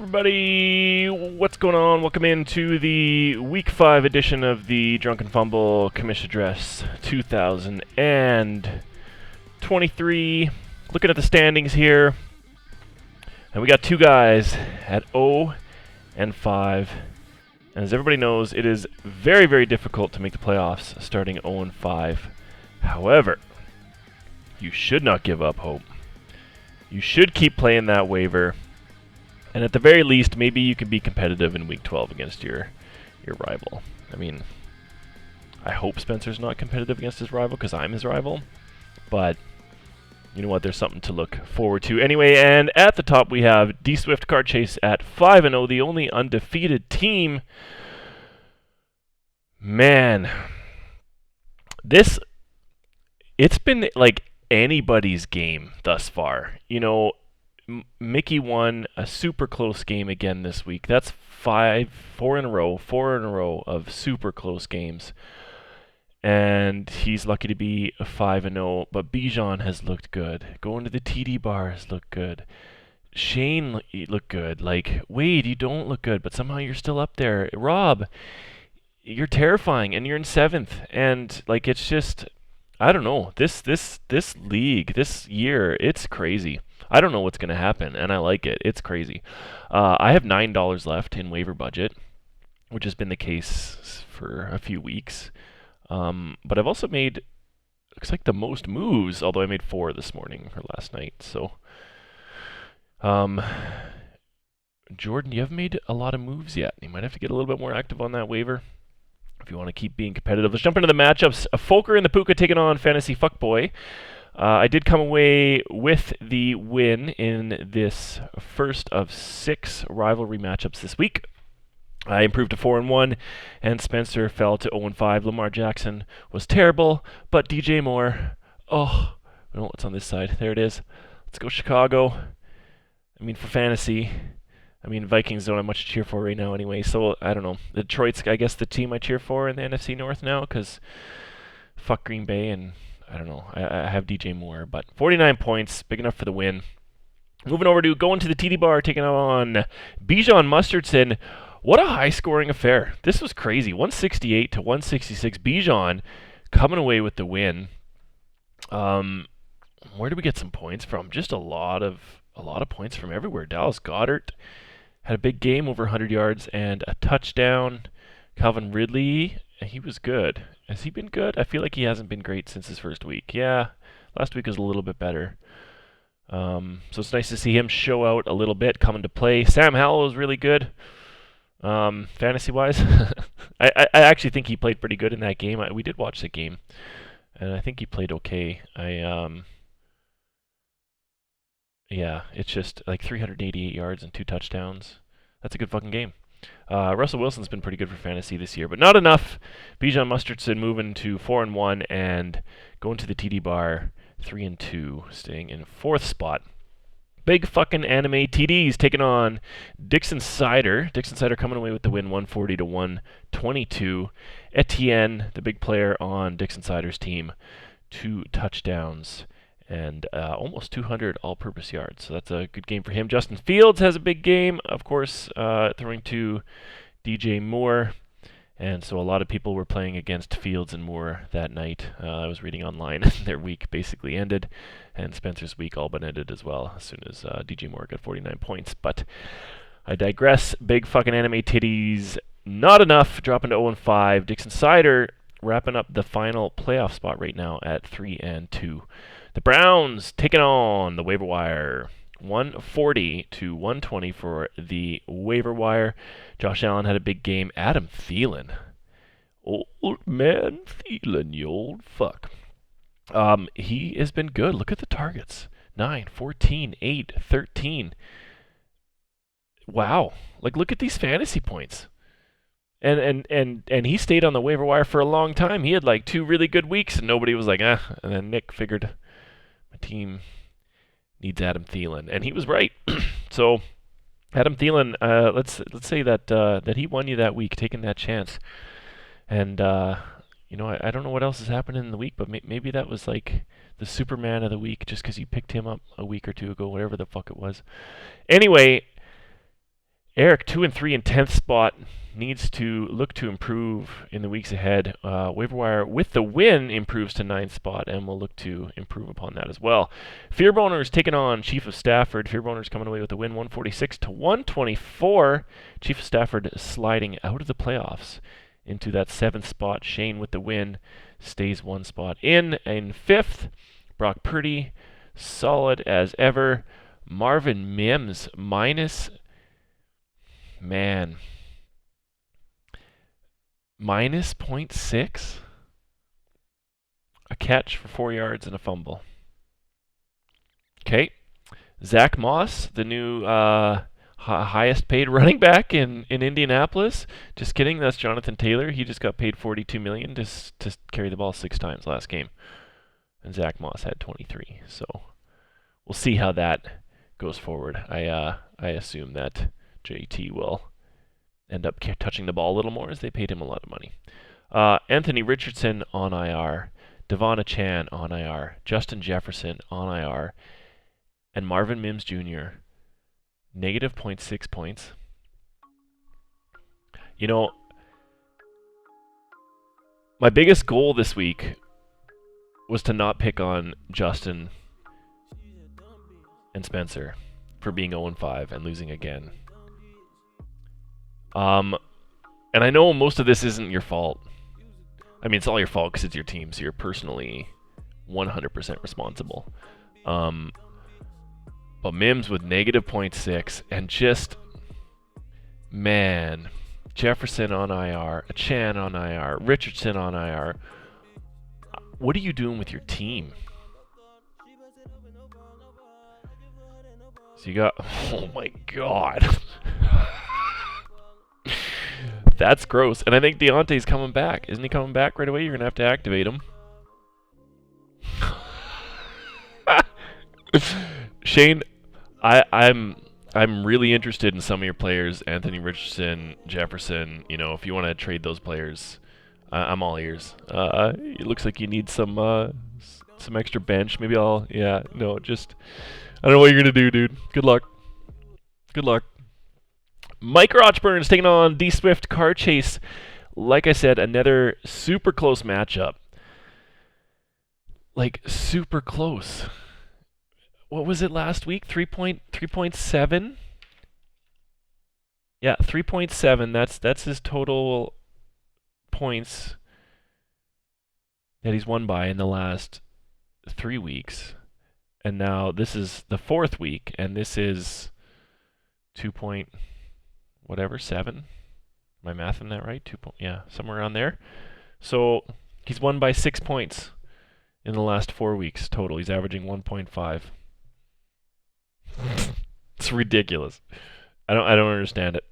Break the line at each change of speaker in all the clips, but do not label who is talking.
Everybody, what's going on? Welcome into the Week 5 edition of the Drunken Fumble Commission Address 2023. Looking at the standings here, and we got two guys at 0 and 5. And as everybody knows, it is very, very difficult to make the playoffs starting 0 and 5. However, you should not give up hope. You should keep playing that waiver. And at the very least, maybe you can be competitive in Week 12 against your rival. I mean, I hope Spencer's not competitive against his rival because I'm his rival. But you know what? There's something to look forward to. Anyway, and at the top we have D Swift Card Chase at 5-0, the only undefeated team. Man, it's been like anybody's game thus far. You know, Mickey won a super close game again this week. That's four in a row of super close games. And he's lucky to be 5-0. But Bijan has looked good. Going to the TD bar has looked good. Shane looked good. Like, Wade, you don't look good, but somehow you're still up there. Rob, you're terrifying, and you're in 7th. And like, it's just, I don't know. This league, this year, it's crazy. I don't know what's going to happen, and I like it. It's crazy. I have $9 left in waiver budget, which has been the case for a few weeks. But I've also made, looks like the most moves, although I made 4 this morning or last night. So, Jordan, you haven't made a lot of moves yet. You might have to get a little bit more active on that waiver if you want to keep being competitive. Let's jump into the matchups. A Folker and the Puka taking on Fantasy Fuckboy. I did come away with the win in this first of 6 rivalry matchups this week. I improved to 4-1, and Spencer fell to 0-5. Lamar Jackson was terrible, but DJ Moore, oh, I don't know what's on this side. There it is. Let's go Chicago. I mean, for fantasy, Vikings don't have much to cheer for right now anyway, so I don't know. Detroit's, I guess, the team I cheer for in the NFC North now, because fuck Green Bay, and I don't know. I have DJ Moore, but 49 points, big enough for the win. Moving over to going to the TD bar, taking on Bijan Mustardson. What a high-scoring affair. This was crazy. 168 to 166. Bijan coming away with the win. Where did we get some points from? Just a lot of points from everywhere. Dallas Goedert had a big game, over 100 yards and a touchdown. Calvin Ridley, he was good. Has he been good? I feel like he hasn't been great since his first week. Yeah, last week was a little bit better. So it's nice to see him show out a little bit, come into play. Sam Howell was really good, fantasy-wise. I actually think he played pretty good in that game. We did watch the game, and I think he played okay. Yeah, it's just like 388 yards and 2 touchdowns. That's a good fucking game. Russell Wilson's been pretty good for fantasy this year, but not enough. Bijan Mustardson moving to 4-1 and going to the TD bar 3-2, staying in 4th spot. Big fucking anime TDs taking on Dixon Cider. Dixon Cider coming away with the win, 140 to 122. Etienne, the big player on Dixon Cider's team, 2 touchdowns and almost 200 all-purpose yards. So that's a good game for him. Justin Fields has a big game, of course, throwing to DJ Moore. And so a lot of people were playing against Fields and Moore that night. I was reading online. Their week basically ended, and Spencer's week all but ended as well as soon as DJ Moore got 49 points. But I digress. Big fucking anime titties. Not enough. Dropping to 0-5. Dixon Cider wrapping up the final playoff spot right now at 3-2. The Browns taking on the waiver wire. 140 to 120 for the waiver wire. Josh Allen had a big game. Adam Thielen. Old man Thielen, you old fuck. He has been good. Look at the targets. 9, 14, 8, 13. Wow. Like, look at these fantasy points. And he stayed on the waiver wire for a long time. He had like 2 really good weeks, and nobody was like, And then Nick figured my team needs Adam Thielen, and he was right. So, Adam Thielen, let's say that he won you that week, taking that chance. And I don't know what else has happened in the week, but maybe that was like the Superman of the week, just because you picked him up a week or 2 ago, whatever the fuck it was. Anyway, Eric, 2 and 3 in 10th spot, needs to look to improve in the weeks ahead. Waiver wire with the win improves to 9th spot, and we'll look to improve upon that as well. Fearboners taking on Chief of Stafford. Fearboners coming away with the win, 146 to 124. Chief of Stafford sliding out of the playoffs into that 7th spot. Shane with the win stays 1 spot in 5th. Brock Purdy, solid as ever. Marvin Mims minus -0.6, a catch for 4 yards and a fumble. Okay, Zach Moss, the new highest paid running back in Indianapolis. Just kidding, that's Jonathan Taylor. He just got paid $42 million to carry the ball 6 times last game, and Zach Moss had 23. So we'll see how that goes forward. I assume that JT will end up touching the ball a little more as they paid him a lot of money. Anthony Richardson on IR, Devon Chan on IR, Justin Jefferson on IR, and Marvin Mims Jr. negative 0.6 points. You know, my biggest goal this week was to not pick on Justin and Spencer for being 0-5 and losing again. And I know most of this isn't your fault. I mean, it's all your fault because it's your team, so you're personally 100% responsible. But Mims with negative 0.6, and just, man, Jefferson on IR, Chan on IR, Richardson on IR. What are you doing with your team? So you got, oh my god. That's gross. And I think Deontay's coming back. Isn't he coming back right away? You're going to have to activate him. Shane, I'm really interested in some of your players. Anthony Richardson, Jefferson. You know, if you want to trade those players, I'm all ears. It looks like you need some extra bench. Maybe I don't know what you're going to do, dude. Good luck. Good luck. Mike Rochburn is taking on D Swift Car Chase. Like I said, another super close matchup. Like, super close. What was it last week? 3.7? Yeah, 3.7. That's his total points that he's won by in the last 3 weeks. And now this is the 4th week, and this is 2.7. Am I mathing that right? Somewhere around there. So he's won by 6 points in the last 4 weeks total. He's averaging 1.5. It's ridiculous. I don't understand it.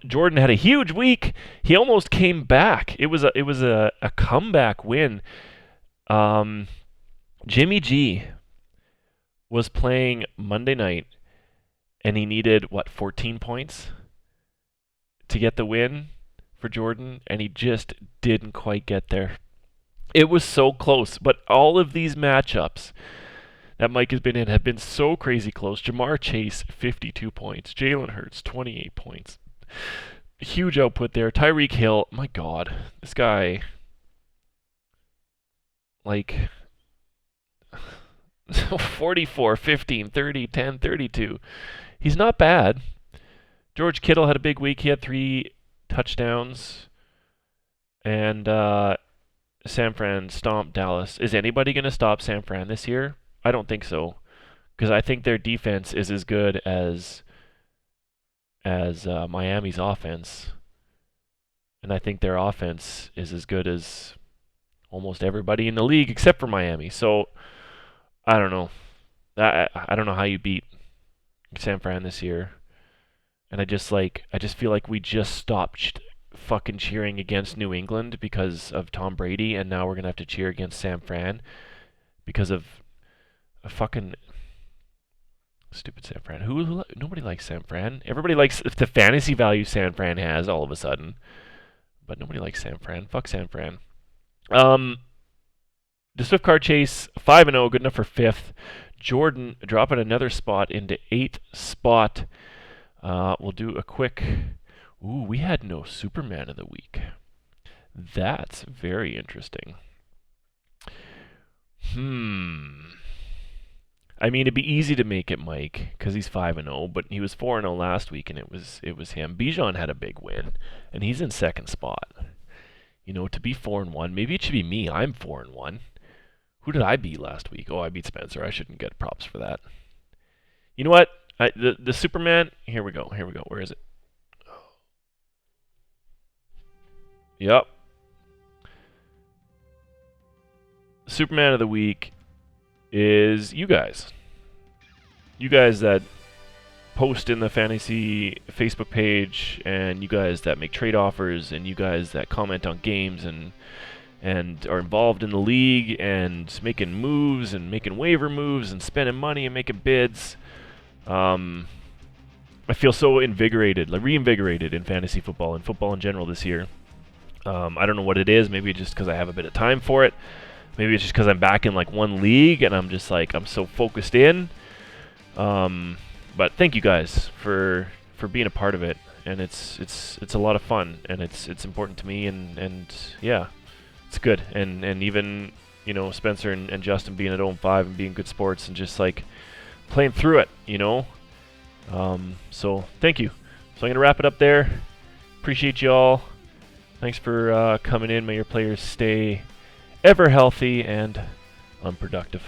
Jordan had a huge week. He almost came back. It was a comeback win. Jimmy G was playing Monday night, and he needed 14 points to get the win for Jordan, and he just didn't quite get there. It was so close, but all of these matchups that Mike has been in have been so crazy close. Jamar Chase, 52 points. Jalen Hurts, 28 points. Huge output there. Tyreek Hill, my God, this guy, like, 44, 15, 30, 10, 32. He's not bad. George Kittle had a big week. He had 3 touchdowns. And San Fran stomped Dallas. Is anybody going to stop San Fran this year? I don't think so. Because I think their defense is as good as Miami's offense. And I think their offense is as good as almost everybody in the league except for Miami. So, I don't know. I don't know how you beat San Fran this year. And I just feel like we just stopped fucking cheering against New England because of Tom Brady, and now we're gonna have to cheer against San Fran because of a fucking stupid San Fran. Nobody likes San Fran. Everybody likes the fantasy value San Fran has all of a sudden, but nobody likes San Fran. Fuck San Fran. The Swift Car Chase 5-0, good enough for 5th. Jordan dropping another spot into 8th spot. We'll do a quick... Ooh, we had no Superman of the week. That's very interesting. I mean, it'd be easy to make it Mike because he's 5-0, but he was 4-0 last week, and it was him. Bijan had a big win, and he's in second spot. You know, to be 4-1, maybe it should be me. I'm 4-1. Who did I beat last week? Oh, I beat Spencer. I shouldn't get props for that. You know what? The Superman. Here we go. Where is it? Yep. Superman of the week is you guys. You guys that post in the fantasy Facebook page, and you guys that make trade offers, and you guys that comment on games and are involved in the league and making moves and making waiver moves and spending money and making bids. I feel so invigorated, like reinvigorated in fantasy football and football in general this year. I don't know what it is. Maybe it's just because I have a bit of time for it. Maybe it's just because I'm back in like one league and I'm just like I'm so focused in. But thank you guys for being a part of it, and it's a lot of fun, and it's important to me, and yeah, it's good, and even Spencer and Justin being at 0-5 and being good sports and just like playing through it, So thank you. So I'm gonna wrap it up there. Appreciate you all. Thanks for coming in. May your players stay ever healthy and unproductive.